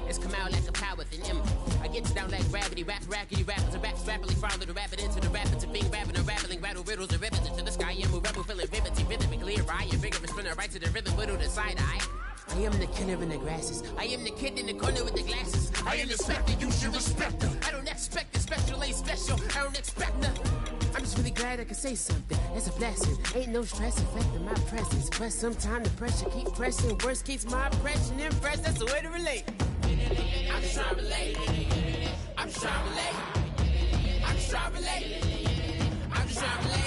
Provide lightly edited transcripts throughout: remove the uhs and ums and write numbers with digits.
It's come out like a power within him. I get you down like gravity, rackety rappers and raps rapidly follow the rabbit into the rapids of being rapping and rattling, rattle riddles and rivets into the sky. I'm a rebel feeling rivety, rhythmically right, a vigorous spinner right to the rhythm, whittle the side eye. I am the killer in the grasses. I am the kid in the corner with the glasses. I am the specter, you should respect her. I don't expect a special, ain't special. I don't expect nothing. I'm just really glad I can say something. That's a blessing. Ain't no stress affecting my presence. But sometimes the pressure keep pressing. Worst keeps my impression impressed. That's the way to relate. I'm just trying to relate. I'm just trying to relate. I'm just trying to relate. I'm just trying to relate.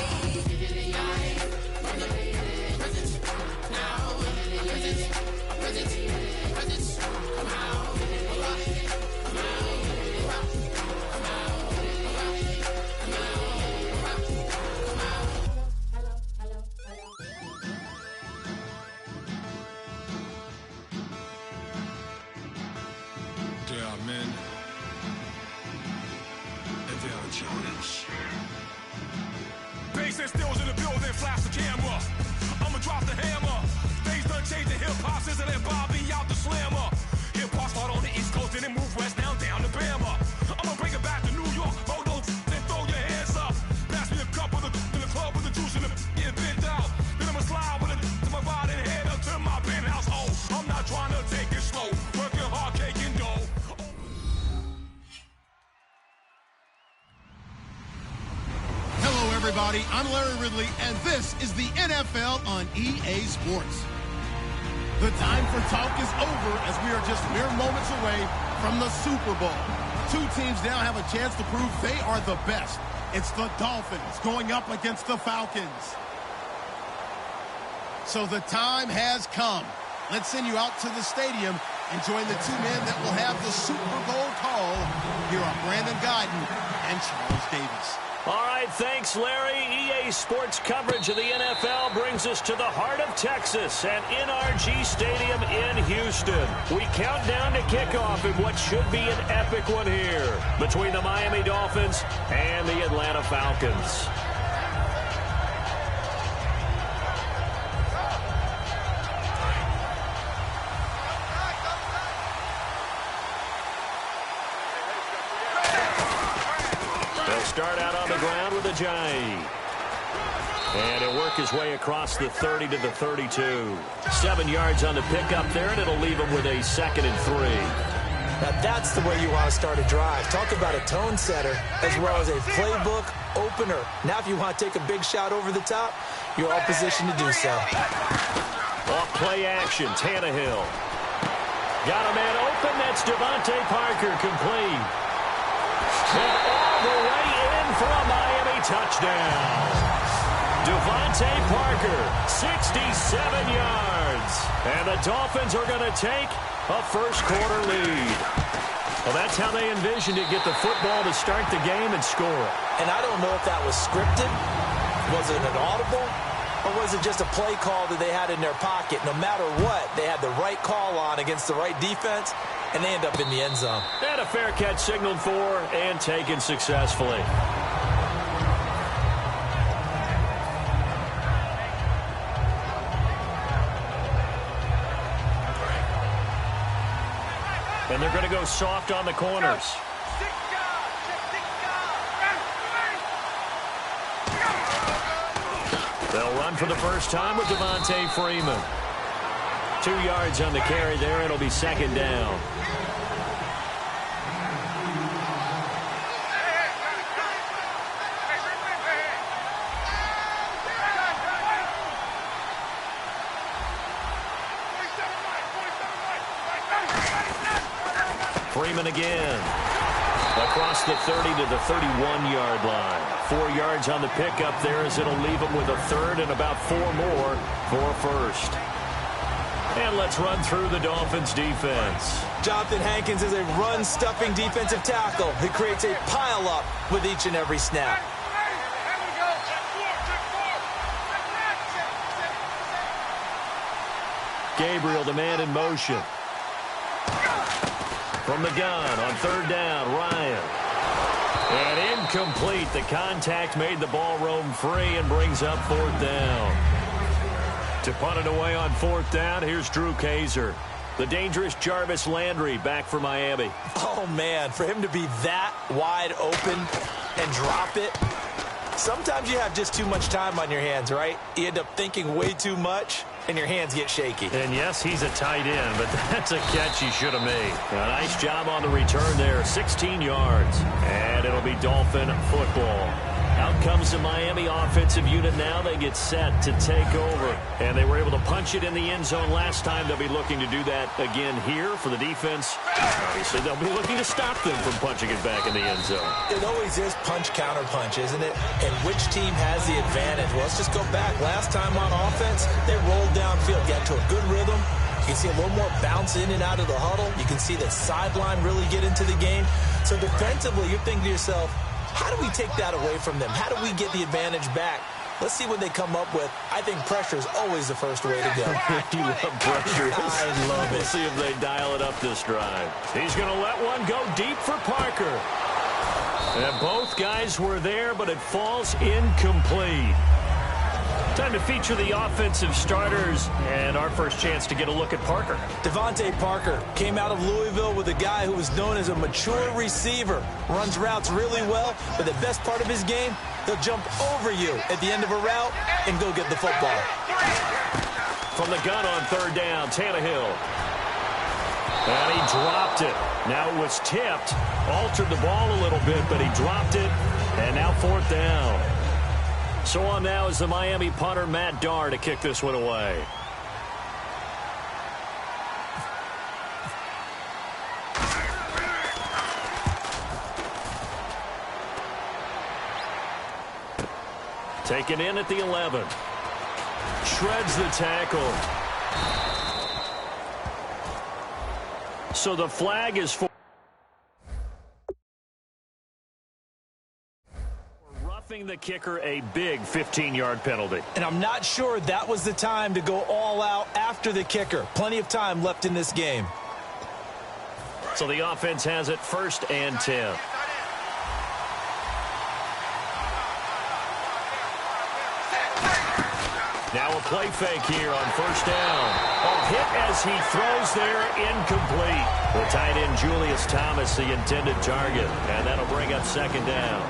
From the present now. Present. Present. Come out. Come men, and they are challenge. Bass and stills in the building, flash the camera. I'ma drop the hammer. Things done changed the hip-hop since I let Bobby out the slammer. Hip-hop start on the East Coast and then move west down to Bama. I'ma bring it back to New York. Hold on, then throw your hands up. Pass me a cup of the in the club with the juice in the get bent out. Then I'ma slide with it to my body and head up to my penthouse. Oh, I'm not trying to take it slow. Working hard, cake and dough. Everybody, I'm Larry Ridley, and this is the NFL on EA Sports. The time for talk is over as we are just mere moments away from the Super Bowl. Two teams now have a chance to prove they are the best. It's the Dolphins going up against the Falcons. So the time has come. Let's send you out to the stadium and join the two men that will have the Super Bowl call. Here are Brandon Guyton and Charles Davis. All right, thanks, Larry. EA Sports coverage of the NFL brings us to the heart of Texas at NRG Stadium in Houston. We count down to kickoff in what should be an epic one here between the Miami Dolphins and the Atlanta Falcons. Start out on the ground with Ajayi. And he'll work his way across the 30 to the 32. 7 yards on the pickup there, and it'll leave him with a 2nd and 3. Now that's the way you want to start a drive. Talk about a tone setter as well as a playbook opener. Now if you want to take a big shot over the top, you're all positioned to do so. Off play action, Tannehill. Got a man open, that's Devontae Parker, complete. And all the way in for a Miami touchdown. Devontae Parker, 67 yards. And the Dolphins are going to take a first-quarter lead. Well, that's how they envisioned it, get the football to start the game and score it. And I don't know if that was scripted. Was it an audible? Or was it just a play call that they had in their pocket? No matter what, they had the right call on against the right defense, and they end up in the end zone. And a fair catch signaled for and taken successfully. And they're going to go soft on the corners. They'll run for the first time with Devontae Freeman. 2 yards on the carry there. It'll be 2nd down. Freeman again. Across the 30 to the 31-yard line. 4 yards on the pickup there as it'll leave him with a 3rd and about 4 more for a first. And let's run through the Dolphins defense. Jonathan Hankins is a run-stuffing defensive tackle who creates a pile-up with each and every snap. Gabriel, the man in motion. From the gun on 3rd down, Ryan. And incomplete. The contact made the ball roam free and brings up 4th down. To punt it away on 4th down, here's Drew Kaiser. The dangerous Jarvis Landry back for Miami. Oh, man, for him to be that wide open and drop it. Sometimes you have just too much time on your hands, right? You end up thinking way too much, and your hands get shaky. And, yes, he's a tight end, but that's a catch he should have made. A nice job on the return there, 16 yards. And it'll be Dolphin football. Out comes the Miami offensive unit now. They get set to take over. And they were able to punch it in the end zone last time. They'll be looking to do that again here for the defense. Obviously, they'll be looking to stop them from punching it back in the end zone. It always is punch, counter punch, isn't it? And which team has the advantage? Well, let's just go back. Last time on offense, they rolled downfield, got to a good rhythm. You can see a little more bounce in and out of the huddle. You can see the sideline really get into the game. So defensively, you're thinking to yourself, how do we take that away from them? How do we get the advantage back? Let's see what they come up with. I think pressure is always the first way to go. You love pressure. I love it. We'll see if they dial it up this drive. He's going to let one go deep for Parker. And both guys were there, but it falls incomplete. Time to feature the offensive starters, and our first chance to get a look at Parker. Devontae Parker came out of Louisville with a guy who was known as a mature receiver. Runs routes really well, but the best part of his game, he'll jump over you at the end of a route and go get the football. From the gun on third down, Tannehill. And he dropped it. Now it was tipped, altered the ball a little bit, but he dropped it, and now fourth down. So on now is the Miami punter, Matt Darr, to kick this one away. Taken in at the 11. Shreds the tackle. So the flag is for roughing the kicker, a big 15-yard penalty. And I'm not sure that was the time to go all out after the kicker. Plenty of time left in this game. So the offense has it 1st and 10. Now a play fake here on 1st down. A hit as he throws there, incomplete. The tight end Julius Thomas, the intended target. And that'll bring up 2nd down.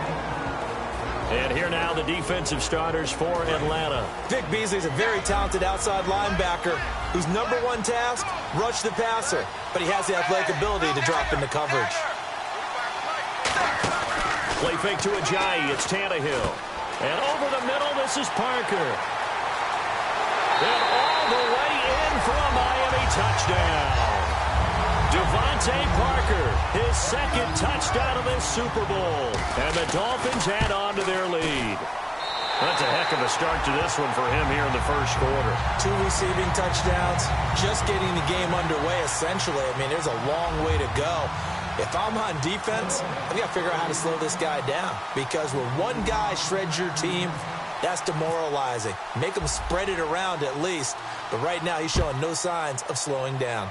And here now the defensive starters for Atlanta. Vic Beasley's a very talented outside linebacker whose #1 task, rush the passer. But he has the athletic ability to drop into coverage. Play fake to Ajayi. It's Tannehill. And over the middle, this is Parker. And all the way in for a Miami touchdown. Devontae Parker, his 2nd touchdown of this Super Bowl. And the Dolphins add on to their lead. That's a heck of a start to this one for him here in the 1st quarter. 2 receiving touchdowns, just getting the game underway, essentially. I mean, there's a long way to go. If I'm on defense, I've got to figure out how to slow this guy down. Because when one guy shreds your team, that's demoralizing. Make him spread it around at least. But right now, he's showing no signs of slowing down.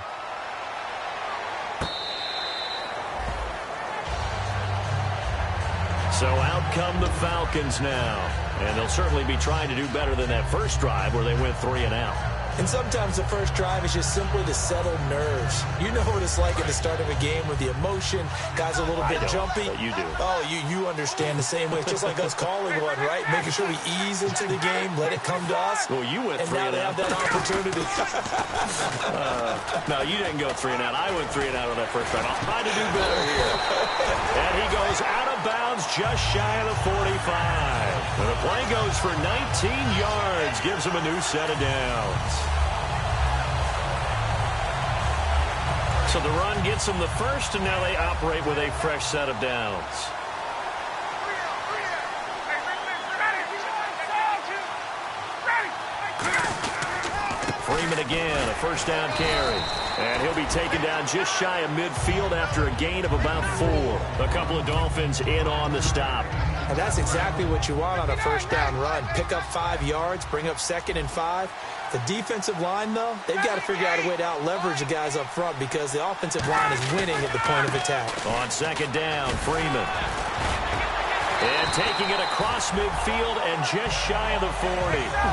So out come the Falcons now. And they'll certainly be trying to do better than that first drive where they went 3 and out. And sometimes the first drive is just simply to settle nerves. You know what it's like at the start of a game with the emotion. Guys are a little bit jumpy. But you do. Oh, you understand the same way. It's just like us calling one, right? Making sure we ease into the game, let it come to us. Well, you went 3 and now and they out. have that opportunity. No, you didn't go 3 and out. I went 3 and out on that first drive. I'll try to do better here. And he goes out of bounds just shy of the 45. And the play goes for 19 yards. Gives him a new set of downs. So the run gets them the first, and now they operate with a fresh set of downs. Freeman again, a 1st down carry. And he'll be taken down just shy of midfield after a gain of about 4. A couple of Dolphins in on the stop. And that's exactly what you want on a 1st down run. Pick up 5 yards, bring up 2nd and 5. The defensive line, though, they've got to figure out a way to out-leverage the guys up front because the offensive line is winning at the point of attack. On 2nd down, Freeman. And taking it across midfield and just shy of the 40.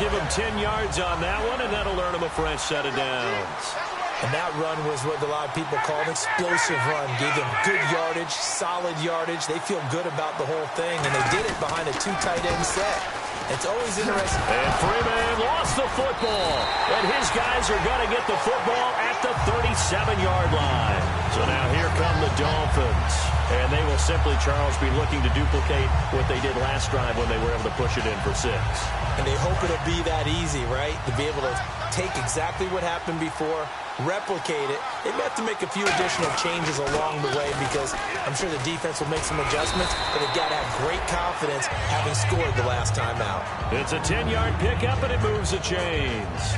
Give him 10 yards on that one, and that'll earn him a fresh set of downs. And that run was what a lot of people call an explosive run. Gave them good yardage, solid yardage. They feel good about the whole thing, and they did it behind a 2 tight end set. It's always interesting. And Freeman lost the football. And his guys are going to get the football at the 37-yard line. So now here come the Dolphins. And they will simply, Charles, be looking to duplicate what they did last drive when they were able to push it in for 6. And they hope it'll be that easy, right? To be able to take exactly what happened before, replicate it. They may have to make a few additional changes along the way because I'm sure the defense will make some adjustments, but they've got to have great confidence having scored the last time out. It's a 10-yard pickup, and it moves the chains.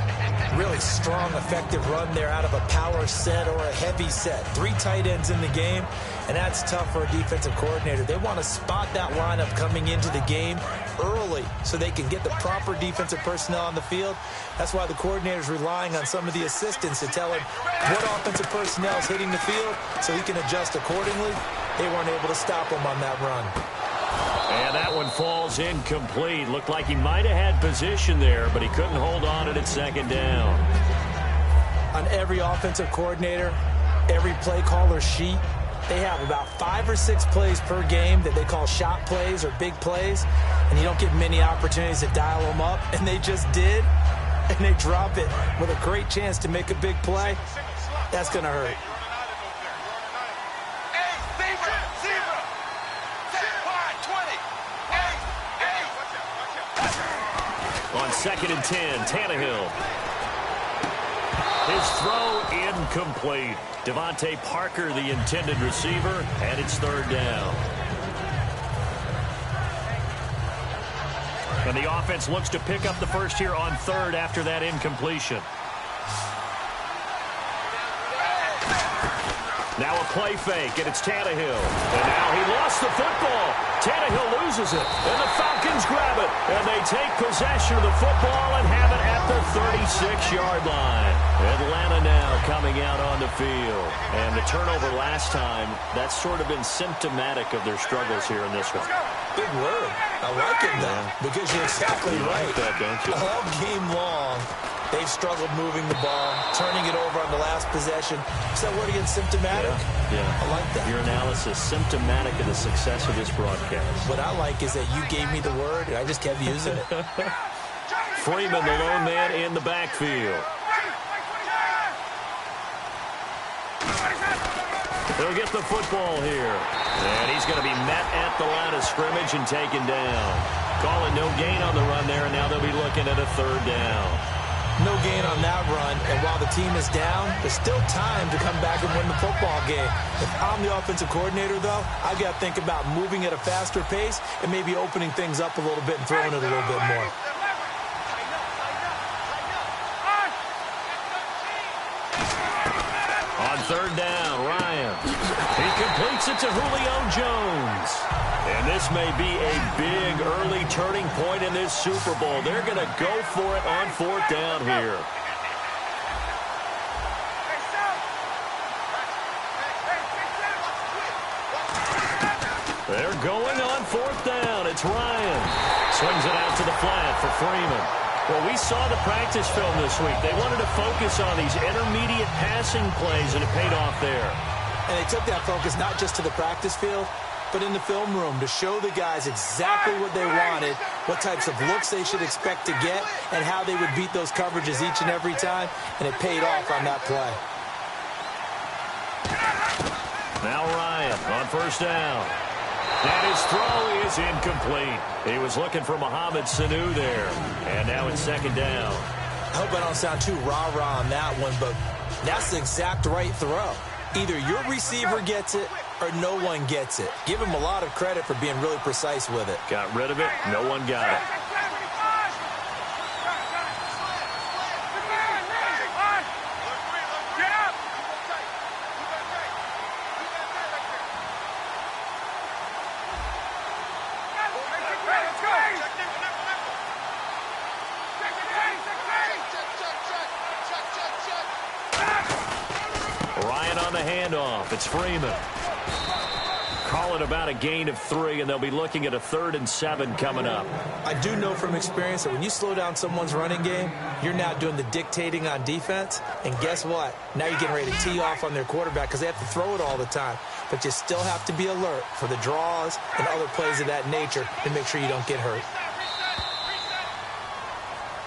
Really strong, effective run there out of a power set or a heavy set. 3 tight ends in the game, and that's tough for a defensive coordinator. They want to spot that lineup coming into the game early so they can get the proper defensive personnel on the field. That's why the coordinator's relying on some of the assistants to tell him what offensive personnel is hitting the field so he can adjust accordingly. They weren't able to stop him on that run. And that one falls incomplete. Looked like he might have had position there, but he couldn't hold on at 2nd down. On every offensive coordinator, every play caller sheet, they have about 5 or 6 plays per game that they call shot plays or big plays, and you don't get many opportunities to dial them up, and they just did, and they drop it with a great chance to make a big play. That's going to hurt. On 2nd and 10, Tannehill. His throw incomplete. Devontae Parker, the intended receiver, and it's 3rd down. And the offense looks to pick up the first here on 3rd after that incompletion. Now a play fake, and it's Tannehill. And now he lost the football. Tannehill loses it, and the Falcons grab it. And they take possession of the football and have it at the 36-yard line. Atlanta now coming out on the field. And the turnover last time, that's sort of been symptomatic of their struggles here in this one. Big word. I like it, though, because you're exactly right. Like that, don't you? All game long, they've struggled moving the ball, turning it over on the last possession. Is that word again, symptomatic? Yeah. I like that. Your analysis, symptomatic of the success of this broadcast. What I like is that you gave me the word, and I just kept using it. Freeman, the lone man in the backfield. They'll get the football here. And he's going to be met at the line of scrimmage and taken down. Calling no gain on the run there, and now they'll be looking at a 3rd down. No gain on that run, and while the team is down, there's still time to come back and win the football game. If I'm the offensive coordinator, though, I've got to think about moving at a faster pace and maybe opening things up a little bit and throwing it a little bit more. On 3rd down, Ryan. He completes it to Julio Jones. And this may be a big early turning point in this Super Bowl. They're going to go for it on 4th down here. They're going on 4th down. It's Ryan. Swings it out to the flat for Freeman. Well, we saw the practice film this week. They wanted to focus on these intermediate passing plays, and it paid off there. And they took that focus not just to the practice field, but in the film room to show the guys exactly what they wanted, what types of looks they should expect to get, and how they would beat those coverages each and every time, and it paid off on that play. Now Ryan on 1st down. And his throw is incomplete. He was looking for Mohamed Sanu there. And now it's 2nd down. I hope I don't sound too rah-rah on that one, but that's the exact right throw. Either your receiver gets it or no one gets it. Give him a lot of credit for being really precise with it. Got rid of it. No one got it. Ryan on the handoff. It's Freeman. call it about a gain of 3, and they'll be looking at a 3rd and 7 coming up. I do know from experience that when you slow down someone's running game, you're now doing the dictating on defense. And guess what? Now you're getting ready to tee off on their quarterback because they have to throw it all the time. But you still have to be alert for the draws and other plays of that nature to make sure you don't get hurt.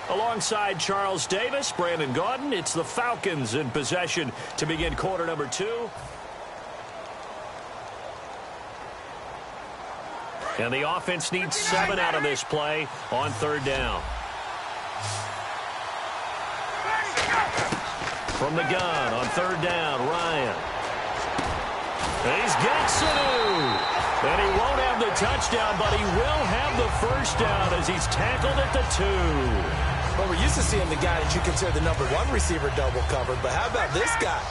Alongside Charles Davis, Brandon Gaudin, it's the Falcons in possession to begin quarter number 2. And the offense needs 7 out of this play on 3rd down. From the gun on 3rd down, Ryan. He's got Sanu. And he won't have the touchdown, but he will have the first down as he's tackled at the 2. Well, we're used to seeing the guy that you consider the number 1 receiver double covered, but how about this guy?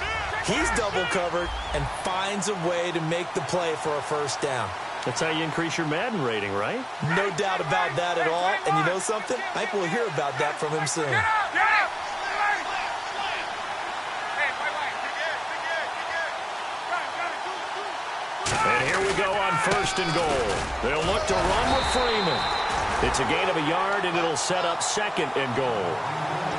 He's double covered and finds a way to make the play for a first down. That's how you increase your Madden rating, right? No doubt about that at all. And you know something? I think we'll hear about that from him soon. And here we go on 1st and goal. They'll look to run with Freeman. It's a gain of a yard, and it'll set up 2nd and goal.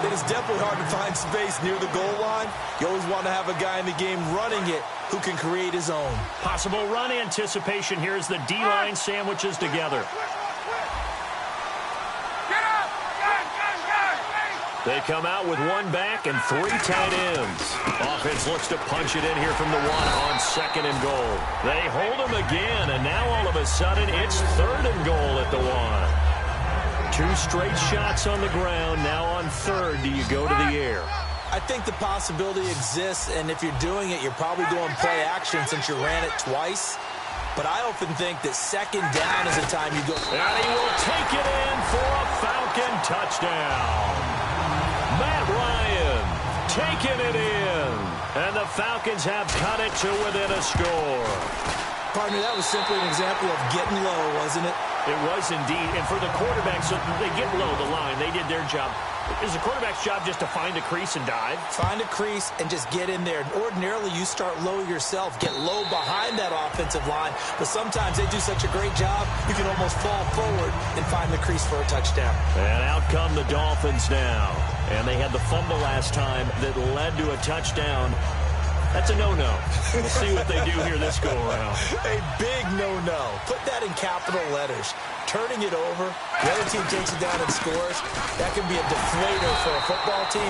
It is definitely hard to find space near the goal line. You always want to have a guy in the game running it who can create his own. Possible run anticipation. Here's the D-line sandwiches together. They come out with 1 back and 3 tight ends. Offense looks to punch it in here from the 1 on 2nd and goal. They hold him again, and now all of a sudden it's 3rd and goal at the 1. 2 straight shots on the ground. Now on 3rd, do you go to the air? I think the possibility exists, and if you're doing it, you're probably doing play action since you ran it twice. But I often think that 2nd down is the time you go. And he will take it in for a Falcon touchdown. Matt Ryan taking it in. And the Falcons have cut it to within a score. Partner, that was simply an example of getting low, wasn't it? It was indeed. And for the quarterback, so they get low the line. They did their job. Is the quarterback's job just to find a crease and dive? Find a crease and just get in there. Ordinarily, you start low yourself, get low behind that offensive line. But sometimes they do such a great job, you can almost fall forward and find the crease for a touchdown. And out come the Dolphins now. And they had the fumble last time that led to a touchdown. That's a no-no. We'll see what they do here this go-around. A big no-no. Put that in capital letters. Turning it over, the other team takes it down and scores. That can be a deflator for a football team.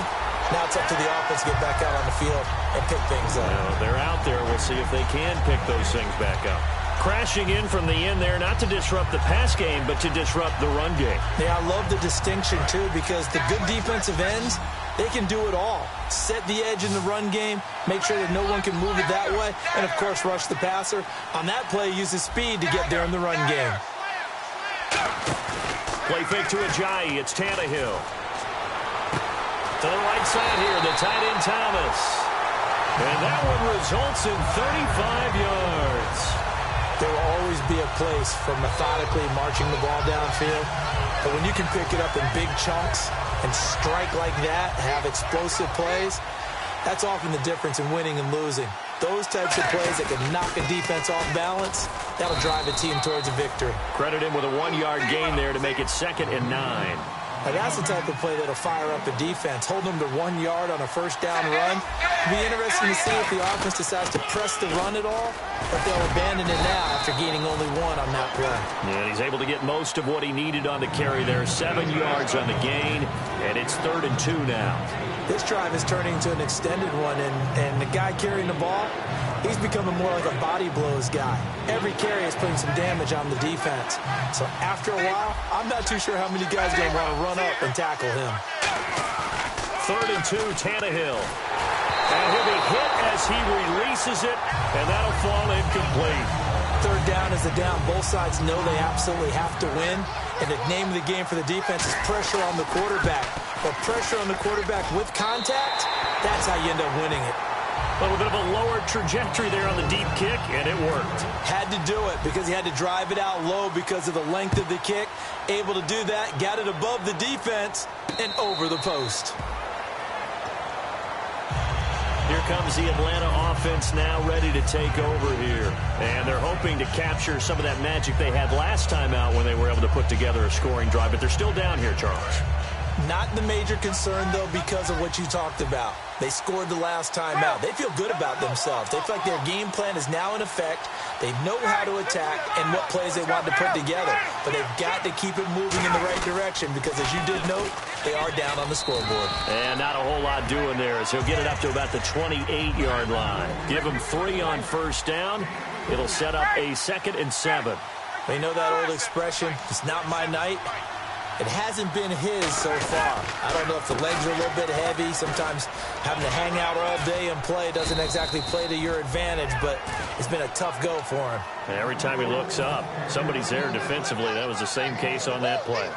Now it's up to the offense to get back out on the field and pick things up. Well, they're out there. We'll see if they can pick those things back up. Crashing in from the end there, not to disrupt the pass game, but to disrupt the run game. Yeah, I love the distinction, too, because the good defensive ends, they can do it all. Set the edge in the run game, make sure that no one can move it that way, and, of course, rush the passer. On that play, use his speed to get there in the run game. Play fake to Ajayi. It's Tannehill. To the right side here, the tight end Thomas. And that one results in 35 yards. There will always be a place for methodically marching the ball downfield. But when you can pick it up in big chunks and strike like that, have explosive plays, that's often the difference in winning and losing. Those types of plays that can knock a defense off balance, that'll drive a team towards a victory. Credit him with a 1-yard gain there to make it 2nd and 9. Now that's the type of play that'll fire up a defense. Hold them to 1 yard on a first down run. It'll be interesting to see if the offense decides to press the run at all, but they'll abandon it now after gaining only 1 on that play. Yeah, he's able to get most of what he needed on the carry there. 7 yards on the gain, and it's 3rd and 2 now. This drive is turning into an extended one, and the guy carrying the ball, he's becoming more like a body blows guy. Every carry is putting some damage on the defense. So after a while, I'm not too sure how many guys are going to want to run up and tackle him. 3rd and 2, Tannehill. And he'll be hit as he releases it, and that'll fall incomplete. 3rd down is the down. Both sides know they absolutely have to win. And the name of the game for the defense is pressure on the quarterback. But pressure on the quarterback with contact, that's how you end up winning it. A little bit of a lower trajectory there on the deep kick, and it worked. Had to do it because he had to drive it out low because of the length of the kick. Able to do that, got it above the defense, and over the post. Here comes the Atlanta offense now ready to take over here. And they're hoping to capture some of that magic they had last time out when they were able to put together a scoring drive. But they're still down here, Charles. Not the major concern, though, because of what you talked about. They scored the last time out. They feel good about themselves. They feel like their game plan is now in effect. They know how to attack and what plays they want to put together. But they've got to keep it moving in the right direction because, as you did note, they are down on the scoreboard. And not a whole lot doing there as he'll get it up to about the 28-yard line. Give him 3 on first down. It'll set up a 2nd and 7. They know that old expression, it's not my night. It hasn't been his so far. I don't know if the legs are a little bit heavy. Sometimes having to hang out all day and play doesn't exactly play to your advantage, but it's been a tough go for him. And every time he looks up, somebody's there defensively. That was the same case on that play.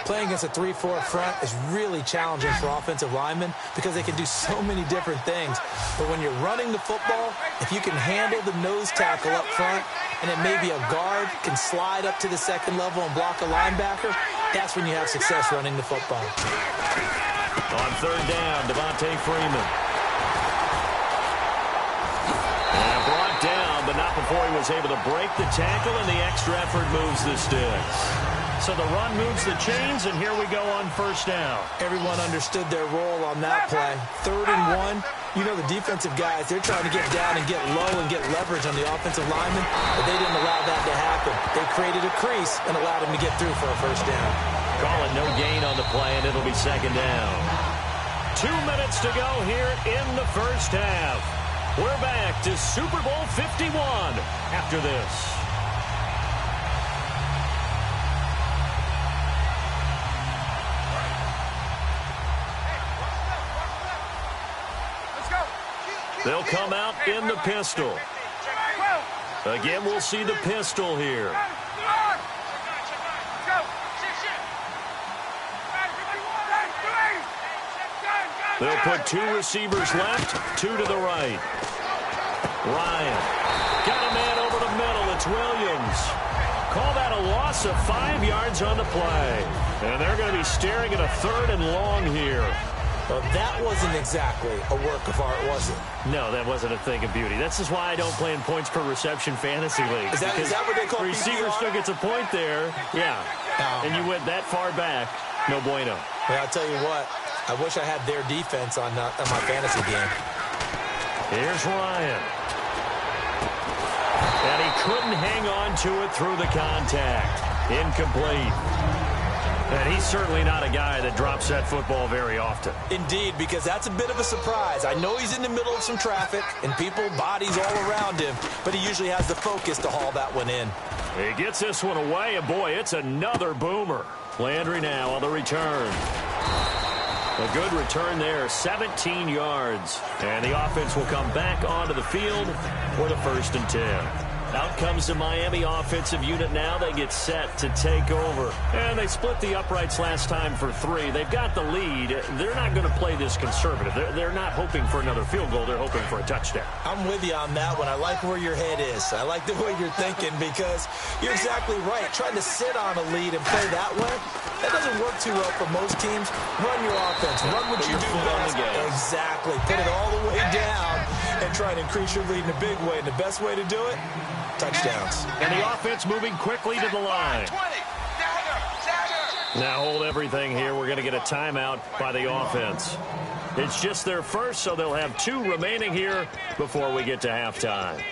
Playing against a 3-4 front is really challenging for offensive linemen because they can do so many different things. But when you're running the football, if you can handle the nose tackle up front, and then maybe a guard can slide up to the second level and block a linebacker, that's when you have success running the football. On third down, Devontae Freeman. And brought down, but not before he was able to break the tackle, and the extra effort moves the sticks. So the run moves the chains, and here we go on first down. Everyone understood their role on that play. 3rd and 1. You know the defensive guys, they're trying to get down and get low and get leverage on the offensive lineman, but they didn't allow that to happen. They created a crease and allowed him to get through for a first down. Call it no gain on the play, and it'll be 2nd down. 2 minutes to go here in the first half. We're back to Super Bowl 51 after this. They'll come out in the pistol. Again, we'll see the pistol here. They'll put 2 receivers left, 2 to the right. Ryan got a man over the middle. It's Williams. Call that a loss of 5 yards on the play. And they're going to be staring at a 3rd and long here. Well, that wasn't exactly a work of art, was it? No, that wasn't a thing of beauty. This is why I don't play in points per reception fantasy leagues. Is that what they call receiver PPR? still gets a point there. Yeah. And you went that far back. No bueno. Well, I'll tell you what. I wish I had their defense on my fantasy game. Here's Ryan. And he couldn't hang on to it through the contact. Incomplete. And he's certainly not a guy that drops that football very often. Indeed, because that's a bit of a surprise. I know he's in the middle of some traffic and people, bodies all around him, but he usually has the focus to haul that one in. He gets this one away, and boy, it's another boomer. Landry now on the return. A good return there, 17 yards. And the offense will come back onto the field for the 1st and 10. Out comes the Miami offensive unit now. They get set to take over. And they split the uprights last time for 3. They've got the lead. They're not going to play this conservative. They're not hoping for another field goal. They're hoping for a touchdown. I'm with you on that one. I like where your head is. I like the way you're thinking because you're exactly right. Trying to sit on a lead and play that way, that doesn't work too well for most teams. Run your offense. Run what you do best. Exactly. Put it all the way down and try and increase your lead in a big way. And the best way to do it, touchdowns. And the offense moving quickly to the line. Now hold everything here. We're going to get a timeout by the offense. It's just their first, so they'll have 2 remaining here before we get to halftime.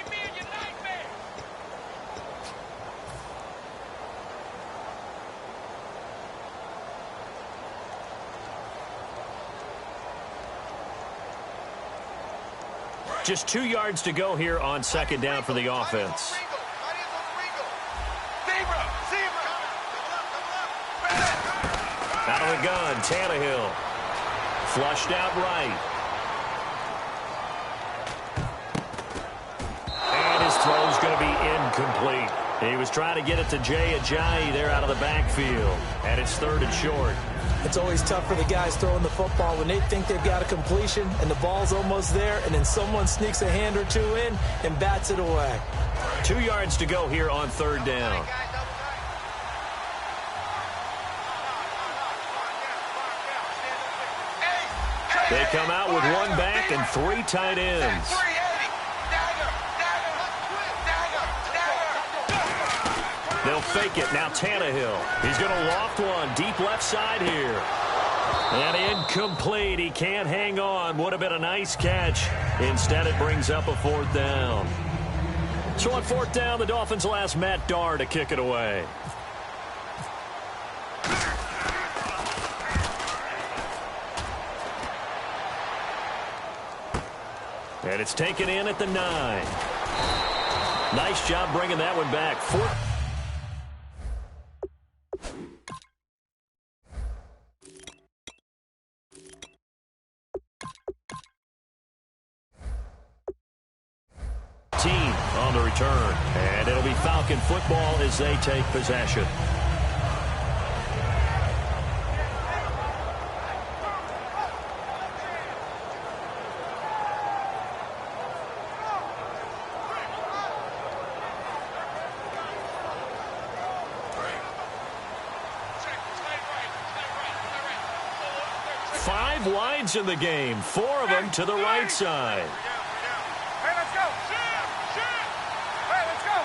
Just 2 yards to go here on 2nd down for the offense. Out of the gun, Tannehill. Flushed out right. And his throw's going to be incomplete. He was trying to get it to Jay Ajayi there out of the backfield. And it's 3rd and short. It's always tough for the guys throwing the football when they think they've got a completion and the ball's almost there, and then someone sneaks a hand or 2 in and bats it away. 2 yards to go here on 3rd down. They come out with one back and 3 tight ends. They'll fake it. Now Tannehill. He's going to loft one deep left side here. And incomplete. He can't hang on. Would have been a nice catch. Instead, it brings up a 4th down. So on 4th down, the Dolphins will ask Matt Darr to kick it away. And it's taken in at the 9. Nice job bringing that one back. 4th. Team on the return. And it'll be Falcon football as they take possession. Five wides in the game, 4 of them to the right side. Hey, let's go. Hey, let's go.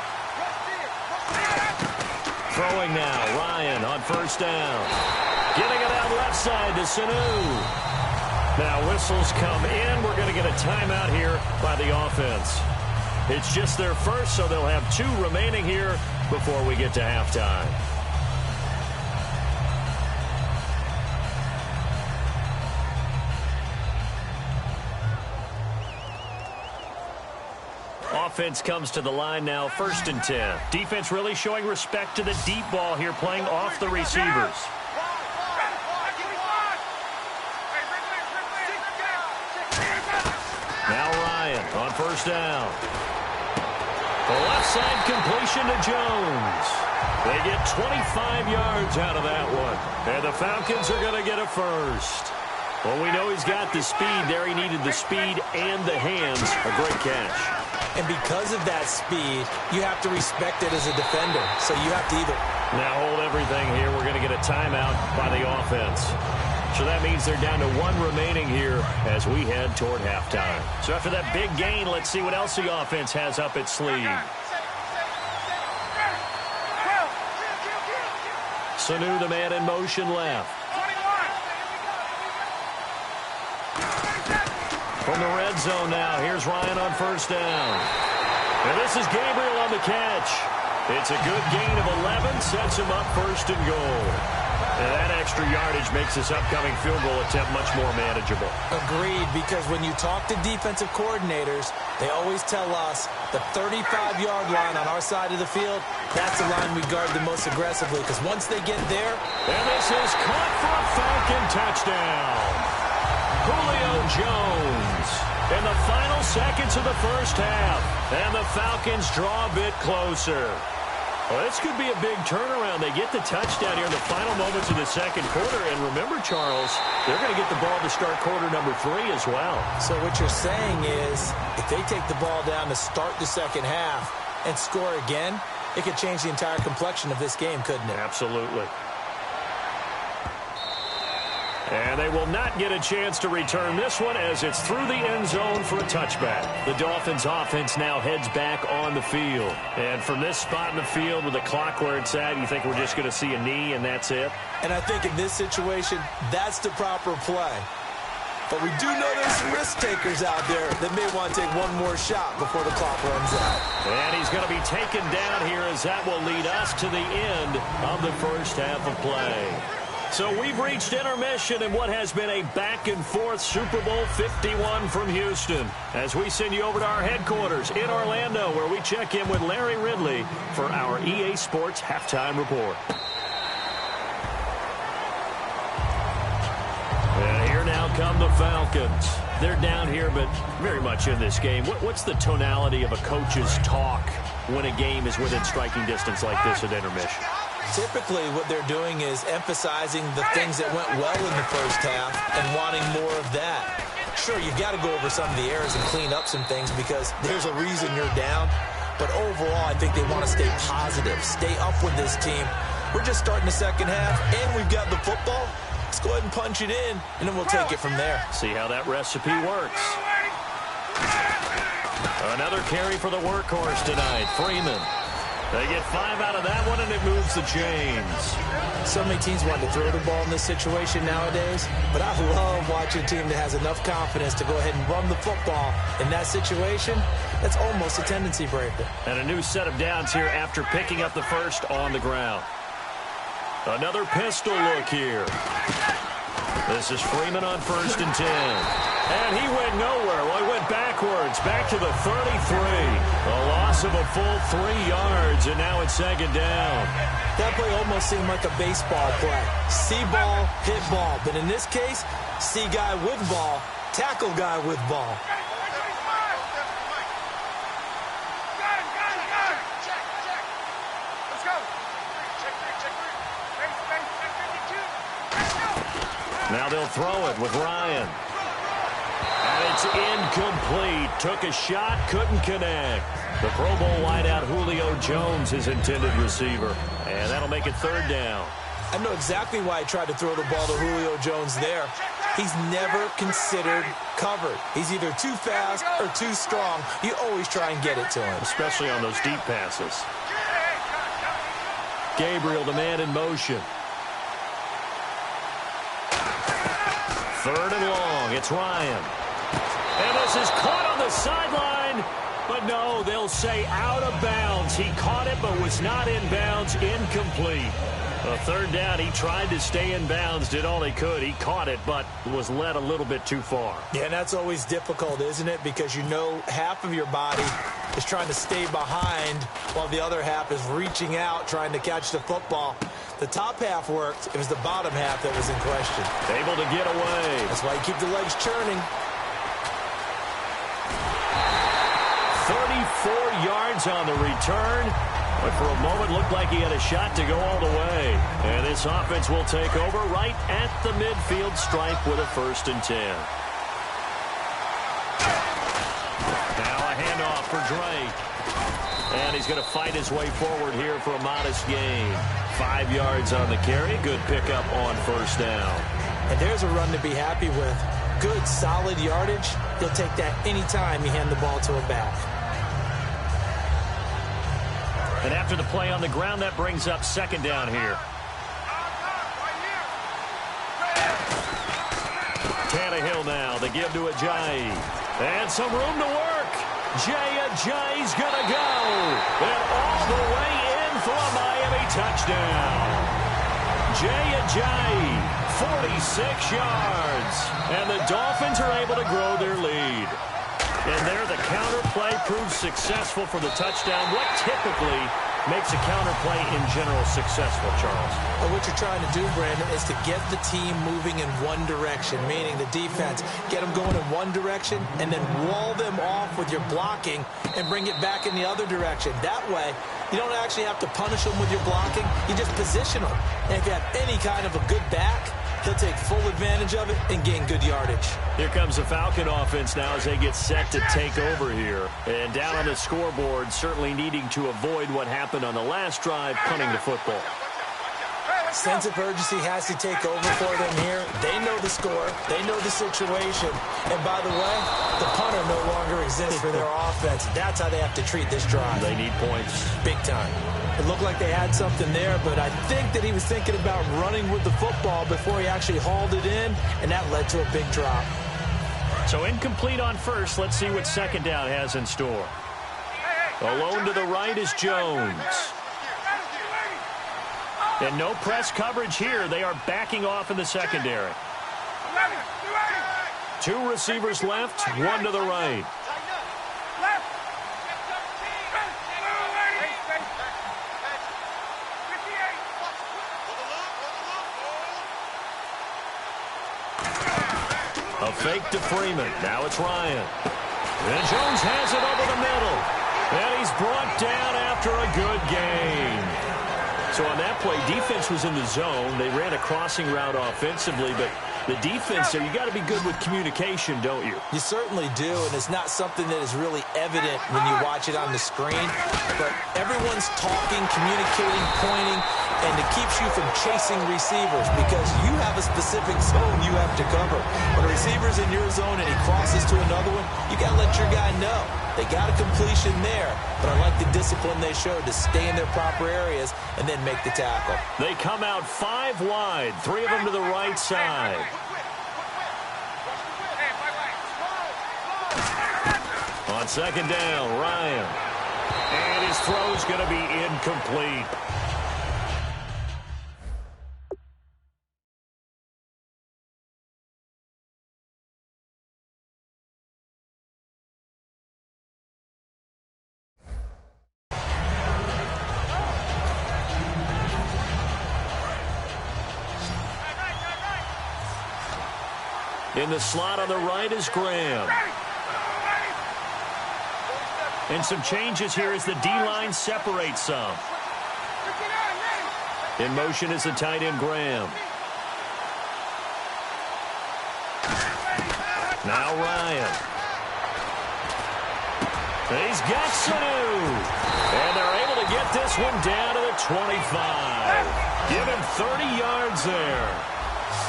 Throwing now, Ryan on 1st down. Getting it out left side to Sanu. Now whistles come in. We're going to get a timeout here by the offense. It's just their first, so they'll have 2 remaining here before we get to halftime. Offense comes to the line now, 1st and 10. Defense really showing respect to the deep ball here, playing off the receivers. Now Ryan on 1st down. The left side completion to Jones. They get 25 yards out of that one. And the Falcons are going to get a first. Well, we know he's got the speed there. He needed the speed and the hands. A great catch. And because of that speed, you have to respect it as a defender. So you have to either. Now hold everything here. We're going to get a timeout by the offense. So that means they're down to 1 remaining here as we head toward halftime. So after that big gain, let's see what else the offense has up its sleeve. Sanu, the man in motion left. From the red zone now, here's Ryan on 1st down. And this is Gabriel on the catch. It's a good gain of 11, sets him up 1st and goal. And that extra yardage makes this upcoming field goal attempt much more manageable. Agreed, because when you talk to defensive coordinators, they always tell us the 35-yard line on our side of the field, that's the line we guard the most aggressively, because once they get there. And this is caught for a Falcon touchdown. Julio Jones in the final seconds of the 1st half. And the Falcons draw a bit closer. Well, this could be a big turnaround. They get the touchdown here in the final moments of the 2nd quarter. And remember, Charles, they're going to get the ball to start quarter number 3 as well. So what you're saying is if they take the ball down to start the 2nd half and score again, it could change the entire complexion of this game, couldn't it? Absolutely. And they will not get a chance to return this one as it's through the end zone for a touchback. The Dolphins offense now heads back on the field. And from this spot in the field with the clock where it's at, you think we're just going to see a knee and that's it? And I think in this situation, that's the proper play. But we do know there's some risk takers out there that may want to take one more shot before the clock runs out. And he's going to be taken down here as that will lead us to the end of the 1st half of play. So we've reached intermission in what has been a back-and-forth Super Bowl 51 from Houston as we send you over to our headquarters in Orlando where we check in with Larry Ridley for our EA Sports Halftime Report. And here now come the Falcons. They're down here but very much in this game. What's the tonality of a coach's talk when a game is within striking distance like this at intermission? Typically, what they're doing is emphasizing the things that went well in the 1st half and wanting more of that. Sure, you've got to go over some of the errors and clean up some things because there's a reason you're down. But overall, I think they want to stay positive, stay up with this team. We're just starting the 2nd half, and we've got the football. Let's go ahead and punch it in, and then we'll take it from there. See how that recipe works. Another carry for the workhorse tonight, Freeman. They get 5 out of that one, and it moves the chains. So many teams want to throw the ball in this situation nowadays, but I love watching a team that has enough confidence to go ahead and run the football. In that situation, that's almost a tendency breaker. And a new set of downs here after picking up the first on the ground. Another pistol look here. This is Freeman on 1st and 10. And he went nowhere. Well, he went backwards, back to the 33. A loss of a full 3 yards, and now it's 2nd down. That play almost seemed like a baseball play. See ball, hit ball. But in this case, see guy with ball, tackle guy with ball. Now they'll throw it with Ryan. And it's incomplete. Took a shot, couldn't connect. The Pro Bowl wideout Julio Jones, his intended receiver. And that'll make it 3rd down. I know exactly why I tried to throw the ball to Julio Jones there. He's never considered covered. He's either too fast or too strong. You always try and get it to him. Especially on those deep passes. Gabriel, the man in motion. 3rd and long. It's Ryan. And this is caught on the sideline. But no, they'll say out of bounds. He caught it but was not in bounds. Incomplete. A 3rd down. He tried to stay in bounds, did all he could. He caught it but was led a little bit too far. Yeah, and that's always difficult, isn't it? Because you know half of your body is trying to stay behind while the other half is reaching out, trying to catch the football. The top half worked. It was the bottom half that was in question. Able to get away. That's why you keep the legs churning. 34 yards on the return. But for a moment, looked like he had a shot to go all the way. And this offense will take over right at the midfield stripe with a 1st and 10. Now a handoff for Drake. And he's going to fight his way forward here for a modest gain. 5 yards on the carry. Good pickup on 1st down. And there's a run to be happy with. Good, solid yardage. You'll take that anytime you hand the ball to a back. And after the play on the ground, that brings up 2nd down here. Tannehill now. The give to Ajayi. And some room to work. Ajayi's going to go. And all the way in for a Miami touchdown. Ajayi, 46 yards. And the Dolphins are able to grow their lead. And there, the counter play proves successful for the touchdown. What typically makes a counter play in general successful, Charles? Well, what you're trying to do, Brandon, is to get the team moving in one direction, meaning the defense. Get them going in one direction and then wall them off with your blocking and bring it back in the other direction. That way, you don't actually have to punish them with your blocking. You just position them. And if you have any kind of a good back, they'll take full advantage of it and gain good yardage. Here comes the Falcon offense now as they get set to take over here. And down on the scoreboard, certainly needing to avoid what happened on the last drive, punting the football. Sense of urgency has to take over for them here. They know the score. They know the situation. And by the way, the punter no longer exists for their offense. That's how they have to treat this drive. They need points. Big time. It looked like they had something there, but I think that he was thinking about running with the football before he actually hauled it in, and that led to a big drop. So incomplete on 1st. Let's see what 2nd down has in store. Alone to the right is Jones. And no press coverage here. They are backing off in the secondary. 2 receivers left, 1 to the right. A fake to Freeman. Now it's Ryan. And Jones has it over the middle. And he's brought down after a good gain. So on that play, defense was in the zone. They ran a crossing route offensively, but The defense there, you got to be good with communication, don't you? You certainly do, and it's not something that is really evident when you watch it on the screen. But everyone's talking, communicating, pointing, and it keeps you from chasing receivers because you have a specific zone you have to cover. When a receiver's in your zone and he crosses to another one, you got to let your guy know. They got a completion there, but I like the discipline they showed to stay in their proper areas and then make the tackle. They come out 5 wide, 3 of them to the right side. On second down, Ryan. And his throw's going to be incomplete. In the slot on the right is Graham. And some changes here as the D-line separates some. In motion is the tight end Graham. Now Ryan. He's got Sanu. And they're able to get this one down to the 25. Give him 30 yards there.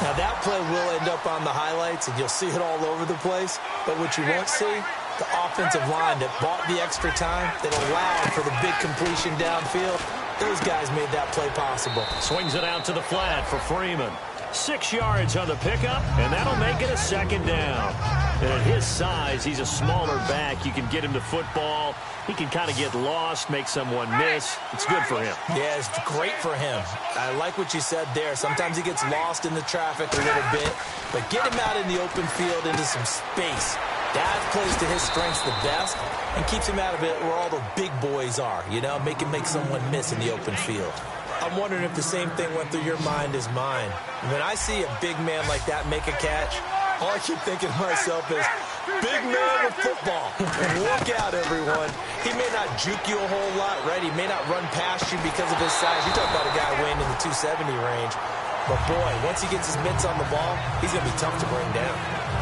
Now, that play will end up on the highlights, and you'll see it all over the place. But what you won't see, the offensive line that bought the extra time, that allowed for the big completion downfield, those guys made that play possible. Swings it out to the flat for Freeman. 6 yards on the pickup, and that'll make it a second down. And at his size, he's a smaller back. You can get him to football. He can kind of get lost, make someone miss. It's good for him. Yeah, it's great for him. I like what you said there. Sometimes he gets lost in the traffic a little bit, but get him out in the open field into some space. That plays to his strengths the best and keeps him out of it where all the big boys are, you know, make someone miss in the open field. I'm wondering if the same thing went through your mind as mine. When I see a big man like that make a catch, all I keep thinking to myself is, big man with football. Look out, everyone. He may not juke you a whole lot, right? He may not run past you because of his size. You talk about a guy weighing in the 270 range. But, boy, once he gets his mitts on the ball, he's going to be tough to bring down.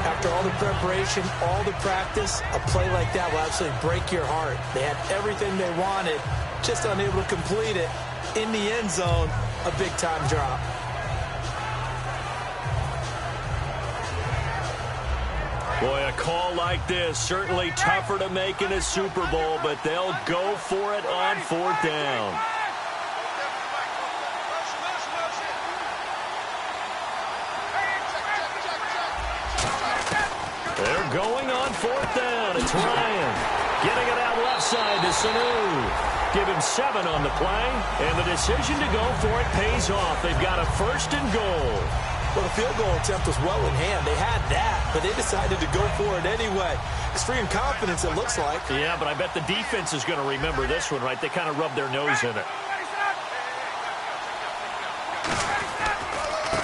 After all the preparation, all the practice, a play like that will absolutely break your heart. They had everything they wanted, just unable to complete it. In the end zone, a big-time drop. Boy, a call like this, certainly tougher to make in a Super Bowl, but they'll go for it on 4th down. They're going on 4th down. It's Ryan. Getting it out left side to Sanu. Give him 7 on the play, and the decision to go for it pays off. They've got a 1st and goal. Well, the field goal attempt was well in hand. They had that, but they decided to go for it anyway. Extreme confidence, it looks like. Yeah, but I bet the defense is going to remember this one, right? They kind of rubbed their nose in it.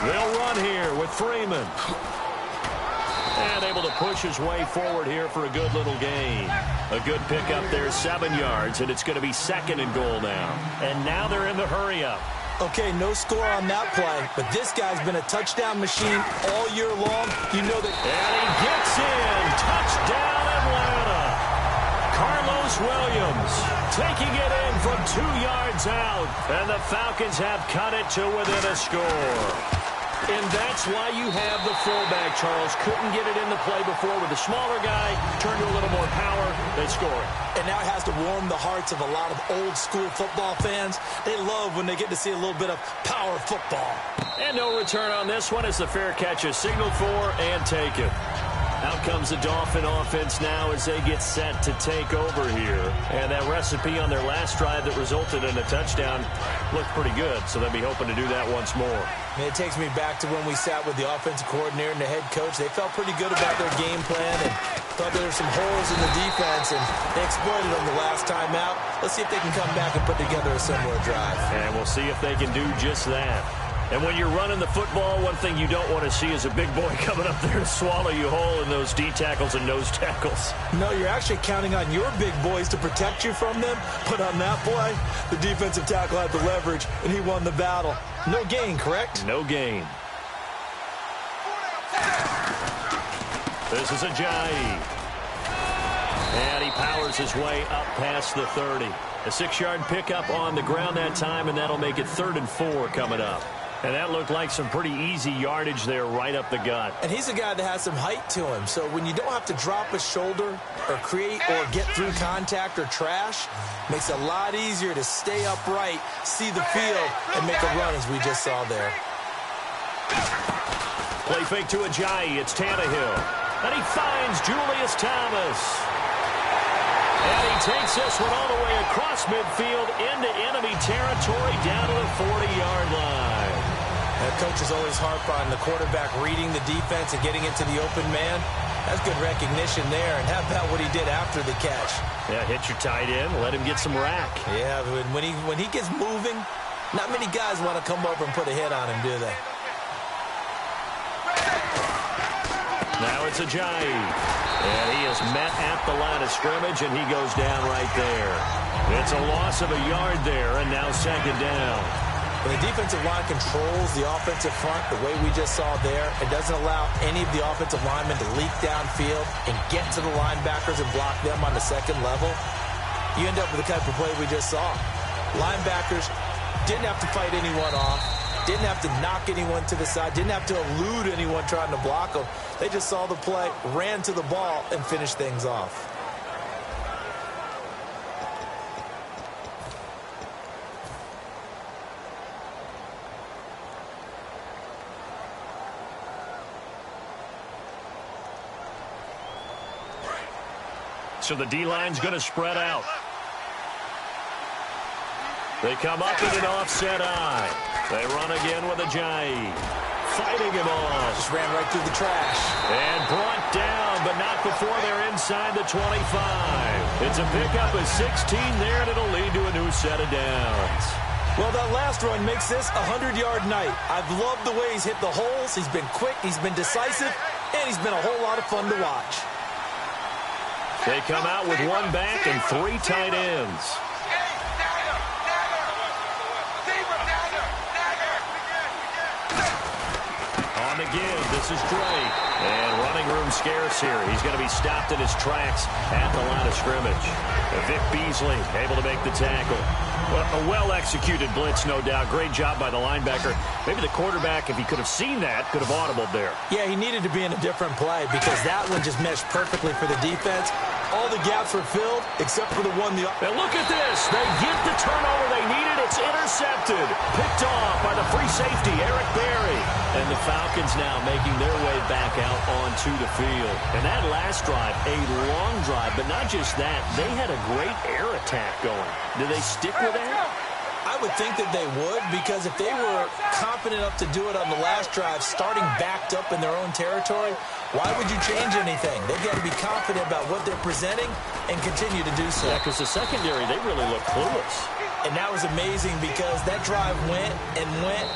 They'll run here with Freeman. And able to push his way forward here for a good little gain. A good pickup there, 7 yards, and it's going to be 2nd and goal now. And now they're in the hurry-up. Okay, no score on that play, but this guy's been a touchdown machine all year long. You know that. And he gets in. Touchdown, Atlanta. Carlos Williams taking it in from 2 yards out. And the Falcons have cut it to within a score. And that's why you have the fullback, Charles. Couldn't get it into play before with the smaller guy. Turned to a little more power. They score it. And now it has to warm the hearts of a lot of old-school football fans. They love when they get to see a little bit of power football. And no return on this one as the fair catch is signaled for and taken. Out comes the Dolphin offense now as they get set to take over here. And that recipe on their last drive that resulted in a touchdown looked pretty good, so they'll be hoping to do that once more. And it takes me back to when we sat with the offensive coordinator and the head coach. They felt pretty good about their game plan and thought there were some holes in the defense, and they exploited them the last time out. Let's see if they can come back and put together a similar drive. And we'll see if they can do just that. And when you're running the football, one thing you don't want to see is a big boy coming up there to swallow you whole in those D tackles and nose tackles. No, you're actually counting on your big boys to protect you from them. But on that play, the defensive tackle had the leverage, and he won the battle. No gain, correct? No gain. This is Ajayi. And he powers his way up past the 30. A 6-yard pickup on the ground that time, and that'll make it 3rd and 4 coming up. And that looked like some pretty easy yardage there right up the gut. And he's a guy that has some height to him. So when you don't have to drop a shoulder or create or get through contact or trash, makes it a lot easier to stay upright, see the field, and make a run as we just saw there. Play fake to Ajayi. It's Tannehill. And he finds Julius Thomas. And he takes this one all the way across midfield into enemy territory down to the 40-yard line. And coaches always harp on the quarterback reading the defense and getting into the open man. That's good recognition there. And how about what he did after the catch? Yeah, hit your tight end, let him get some rack. Yeah, when he gets moving, not many guys want to come over and put a hit on him, do they? Now it's Ajayi. And he is met at the line of scrimmage, and he goes down right there. It's a loss of a yard there, and now 2nd down. When the defensive line controls the offensive front the way we just saw there, it doesn't allow any of the offensive linemen to leak downfield and get to the linebackers and block them on the second level. You end up with the type of play we just saw. Linebackers didn't have to fight anyone off. Didn't have to knock anyone to the side. Didn't have to elude anyone trying to block them. They just saw the play, ran to the ball, and finished things off. So the D-line's going to spread out. They come up in an offset eye. They run again with Ajayi. Fighting him off. Just ran right through the trash. And brought down, but not before they're inside the 25. It's a pickup of 16 there, and it'll lead to a new set of downs. Well, that last run makes this a 100-yard night. I've loved the way he's hit the holes. He's been quick, he's been decisive, and he's been a whole lot of fun to watch. They come out with one back and 3 tight ends. On the give, this is Drake. And running room scarce here. He's going to be stopped in his tracks at the line of scrimmage. Vic Beasley able to make the tackle. Well, a well-executed blitz, no doubt. Great job by the linebacker. Maybe the quarterback, if he could have seen that, could have audibled there. Yeah, he needed to be in a different play because that one just meshed perfectly for the defense. All the gaps were filled except for the one. And look at this. They get the turnover they needed. It's intercepted. Picked off by the free safety, Eric Berry. And the Falcons now making their way back out onto the field. And that last drive, a long drive, but not just that. They had a great air attack going. Do they stick with that? I would think that they would, because if they were confident enough to do it on the last drive, starting backed up in their own territory, why would you change anything? They've got to be confident about what they're presenting and continue to do so. Yeah, because the secondary, they really look clueless. And that was amazing because that drive went and went.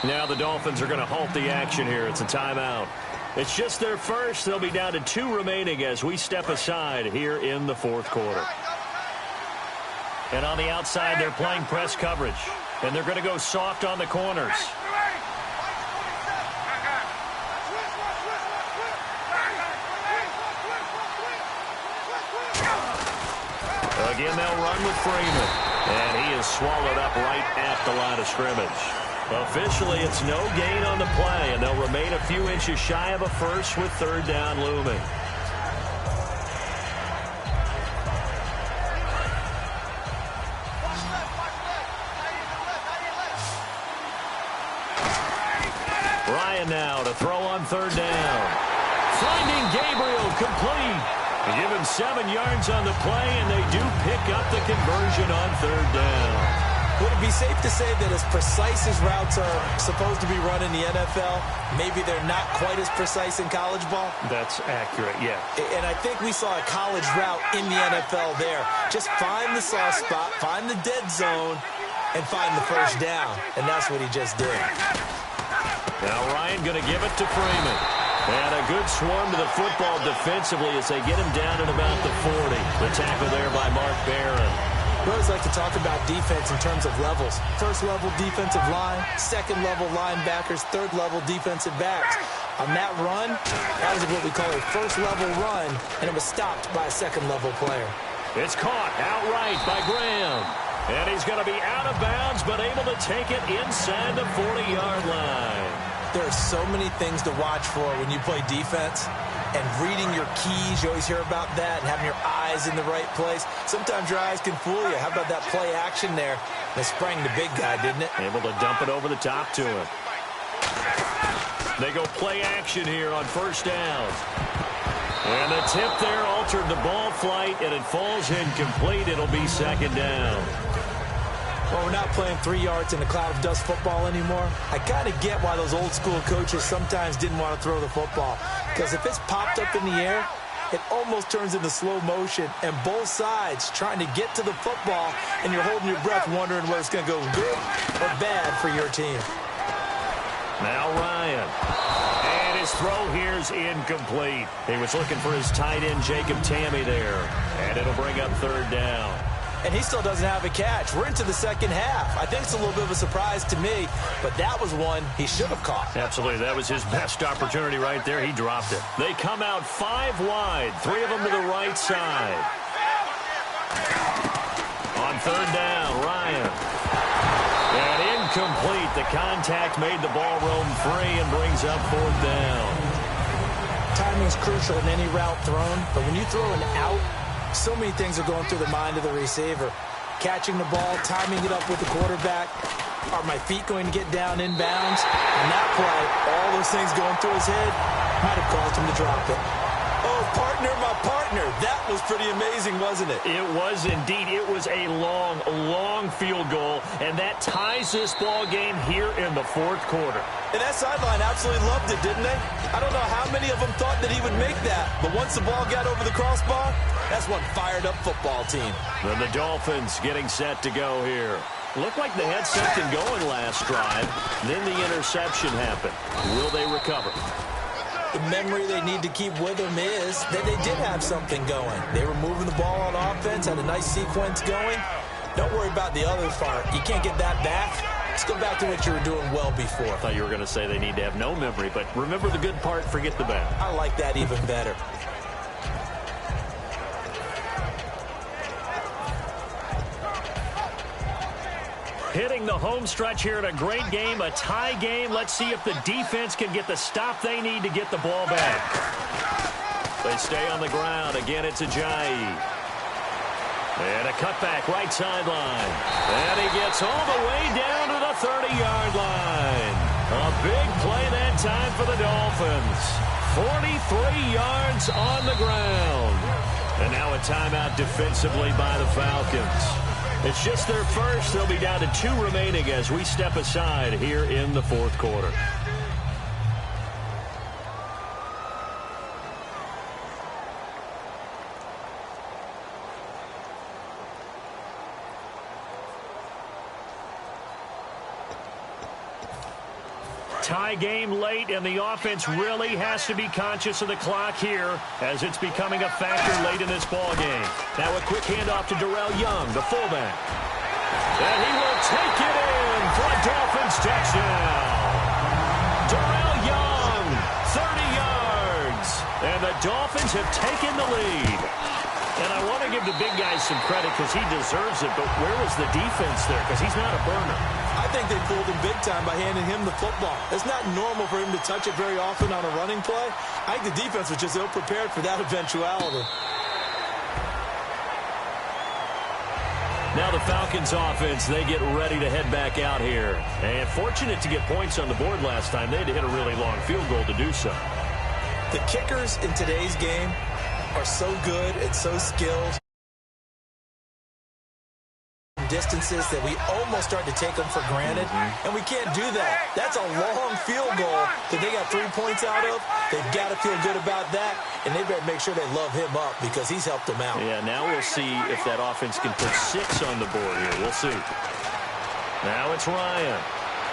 Now the Dolphins are going to halt the action here. It's a timeout. It's just their first. They'll be down to 2 remaining as we step aside here in the 4th quarter. And on the outside, they're playing press coverage. And they're going to go soft on the corners. Again, they'll run with Freeman. And he is swallowed up right at the line of scrimmage. Officially, it's no gain on the play, and they'll remain a few inches shy of a first with 3rd down looming. Ryan now to throw on 3rd down. Finding Gabriel complete. They give him 7 yards on the play, and they do pick up the conversion on 3rd down. Would it be safe to say that as precise as routes are supposed to be run in the NFL, maybe they're not quite as precise in college ball? That's accurate, yeah. And I think we saw a college route in the NFL there. Just find the soft spot, find the dead zone, and find the first down. And that's what he just did. Now Ryan going to give it to Freeman. And a good swarm to the football defensively as they get him down at about the 40. The tackle there by Mark Barron. We always like to talk about defense in terms of levels. First-level defensive line, second-level linebackers, third-level defensive backs. On that run, that was what we call a first-level run, and it was stopped by a second-level player. It's caught outright by Graham. And he's going to be out of bounds, but able to take it inside the 40-yard line. There are so many things to watch for when you play defense. And reading your keys, you always hear about that, and having your eyes in the right place. Sometimes your eyes can fool you. How about that play action there? They sprang the big guy, didn't it? Able to dump it over the top to him. They go play action here on first down. And the tip there altered the ball flight, and it falls incomplete. It'll be second down. Well, we're not playing 3 yards in a cloud of dust football anymore. I kind of get why those old school coaches sometimes didn't want to throw the football. Because if it's popped up in the air, it almost turns into slow motion. And both sides trying to get to the football, and you're holding your breath wondering whether it's going to go good or bad for your team. Now Ryan. And his throw here's incomplete. He was looking for his tight end, Jacob Tamme there. And it'll bring up third down. And he still doesn't have a catch. We're into the second half. I think it's a little bit of a surprise to me, but that was one he should have caught. Absolutely. That was his best opportunity right there. He dropped it. They come out 5 wide, 3 of them to the right side. On third down, Ryan. And incomplete. The contact made the ball roam free and brings up fourth down. Timing is crucial in any route thrown, but when you throw an out, so many things are going through the mind of the receiver. Catching the ball, timing it up with the quarterback. Are my feet going to get down inbounds? On that play, all those things going through his head might have caused him to drop it. Oh, partner, my partner. That was pretty amazing, wasn't it? It was indeed. It was a long, long field goal, and that ties this ball game here in the fourth quarter. And that sideline absolutely loved it, didn't they? I don't know how many of them thought that he would make that, but once the ball got over the crossbar, that's one fired-up football team. Then the Dolphins getting set to go here. Looked like they had something going last drive. Then the interception happened. Will they recover? The memory they need to keep with them is that they did have something going. They were moving the ball on offense, had a nice sequence going. Don't worry about the other part. You can't get that back. Let's go back to what you were doing well before. I thought you were going to say they need to have no memory, but remember the good part, forget the bad. I like that even better. Hitting the home stretch here in a great game, a tie game. Let's see if the defense can get the stop they need to get the ball back. They stay on the ground. Again, it's Ajayi. And a cutback right sideline. And he gets all the way down to the 30-yard line. A big play that time for the Dolphins. 43 yards on the ground. And now a timeout defensively by the Falcons. It's just their first. They'll be down to 2 remaining as we step aside here in the fourth quarter. Tie game late, and the offense really has to be conscious of the clock here as it's becoming a factor late in this ball game. Now a quick handoff to Darrell Young, the fullback. And he will take it in for a Dolphins touchdown. Darrell Young, 30 yards. And the Dolphins have taken the lead. And I want to give the big guy some credit because he deserves it, but where was the defense there? Because he's not a burner. I think they fooled him big time by handing him the football. It's not normal for him to touch it very often on a running play. I think the defense was just ill-prepared for that eventuality. Now the Falcons offense, they get ready to head back out here. And fortunate to get points on the board last time. They had to hit a really long field goal to do so. The kickers in today's game are so good and so skilled. Distances that we almost start to take them for granted, and we can't do that. That's a long field goal that they got 3 points out of. They've got to feel good about that, and they better make sure they love him up because he's helped them out. Yeah, now we'll see if that offense can put 6 on the board here. We'll see. Now it's Ryan.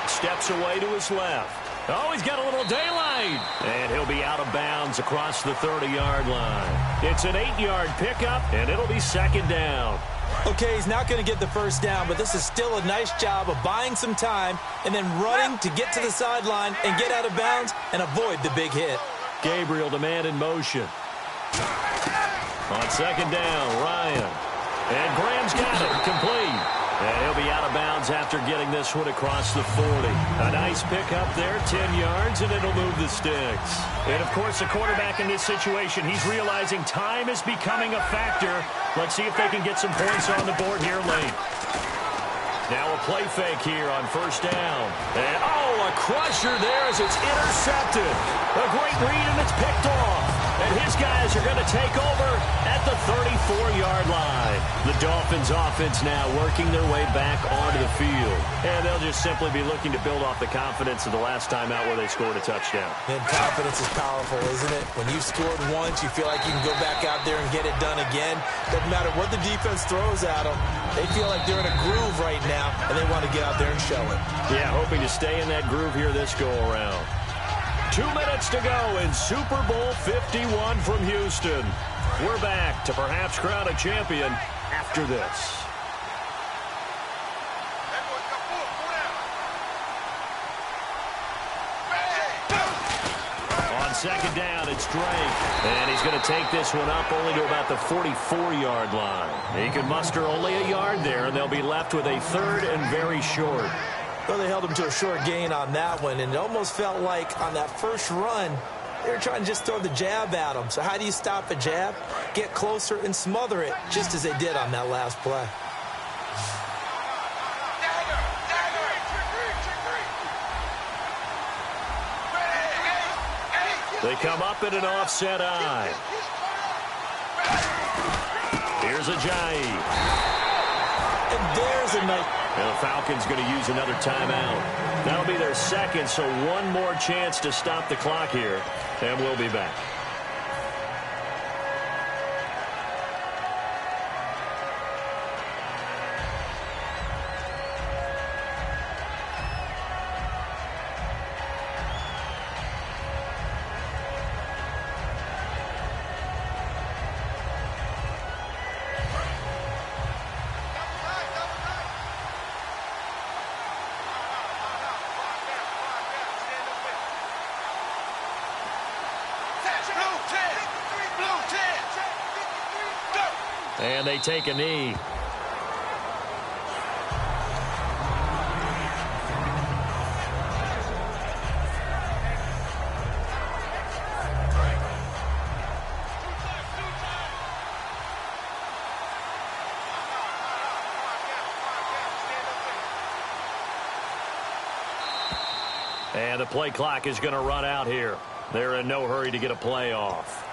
Steps away to his left. Oh, he's got a little daylight made. And he'll be out of bounds across the 30-yard line. It's an 8-yard pickup, and it'll be second down. Okay, he's not going to get the first down, but this is still a nice job of buying some time and then running to get to the sideline and get out of bounds and avoid the big hit. Gabriel to man in motion. On second down, Ryan. And Graham's got it, complete. And he'll be out of bounds after getting this one across the 40. A nice pickup there, 10 yards, and it'll move the sticks. And, of course, the quarterback in this situation, he's realizing time is becoming a factor. Let's see if they can get some points on the board here late. Now a play fake here on first down. And, a crusher there as it's intercepted. A great read, and it's picked off. And his guys are going to take over at the 34-yard line. The Dolphins offense now working their way back onto the field. And they'll just simply be looking to build off the confidence of the last time out where they scored a touchdown. And confidence is powerful, isn't it? When you scored once, you feel like you can go back out there and get it done again. Doesn't matter what the defense throws at them. They feel like they're in a groove right now, and they want to get out there and show it. Yeah, hoping to stay in that groove here this go-around. 2 minutes to go in Super Bowl 51 from Houston. We're back to perhaps crown a champion after this. On second down, it's Drake. And he's going to take this one up only to about the 44-yard line. He can muster only a yard there, and they'll be left with a third and very short. Well, they held him to a short gain on that one, and it almost felt like on that first run, they were trying to just throw the jab at him. So how do you stop a jab? Get closer and smother it, just as they did on that last play. They come up in an offset eye. Here's Ajayi. And there's a nice... And the Falcons going to use another timeout. That'll be their second, so one more chance to stop the clock here, and we'll be back. And they take a knee. And the play clock is going to run out here. They're in no hurry to get a play off.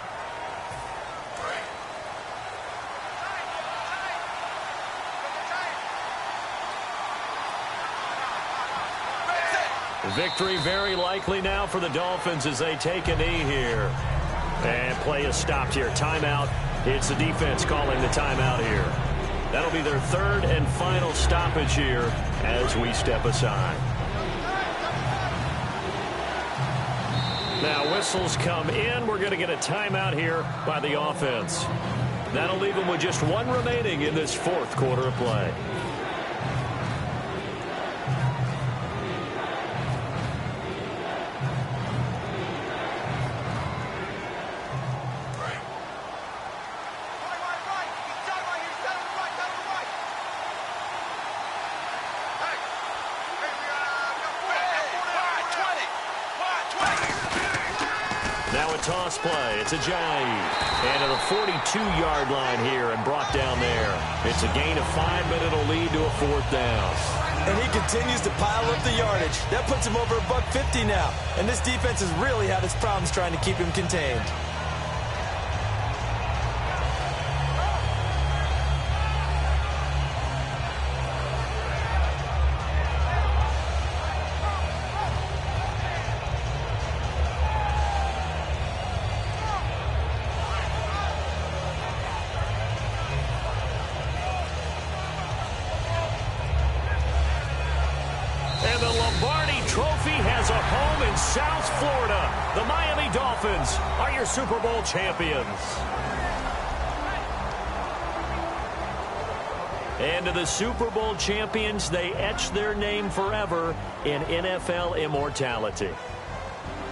Victory very likely now for the Dolphins as they take a knee here. And play is stopped here. Timeout. It's the defense calling the timeout here. That'll be their third and final stoppage here as we step aside. Now whistles come in. We're going to get a timeout here by the offense. That'll leave them with just one remaining in this fourth quarter of play. Toss play. It's Ajayi. And at the 42-yard line here and brought down there. It's a gain of 5, but it'll lead to a fourth down. And he continues to pile up the yardage. That puts him over $150 now. And this defense has really had its problems trying to keep him contained. And the Lombardi Trophy has a home in South Florida. The Miami Dolphins are your Super Bowl champions. And to the Super Bowl champions, they etch their name forever in NFL immortality.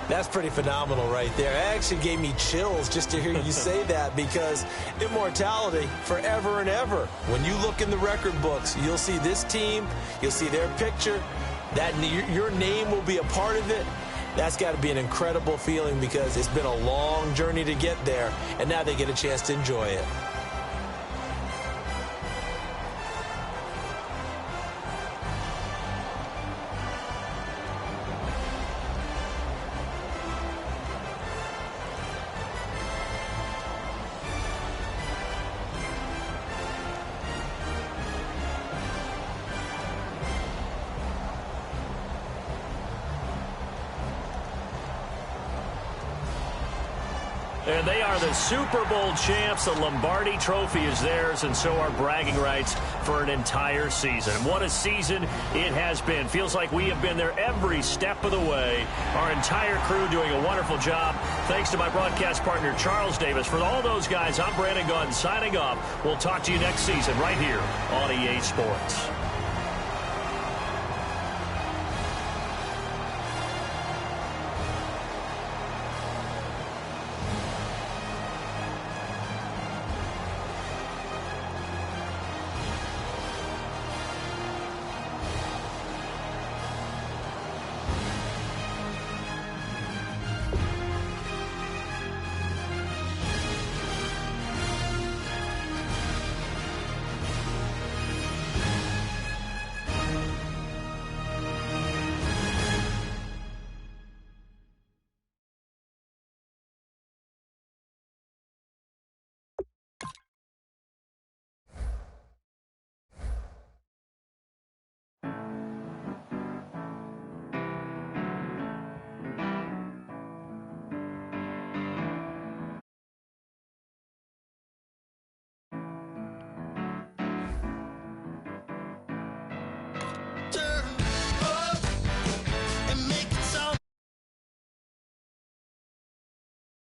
That's pretty phenomenal right there. It actually gave me chills just to hear you say that, because immortality forever and ever. When you look in the record books, you'll see this team, you'll see their picture, that your name will be a part of it. That's got to be an incredible feeling, because it's been a long journey to get there, and now they get a chance to enjoy it. And they are the Super Bowl champs. The Lombardi Trophy is theirs, and so are bragging rights for an entire season. What a season it has been. Feels like we have been there every step of the way. Our entire crew doing a wonderful job. Thanks to my broadcast partner, Charles Davis. For all those guys, I'm Brandon Gaudin signing off. We'll talk to you next season right here on EA Sports.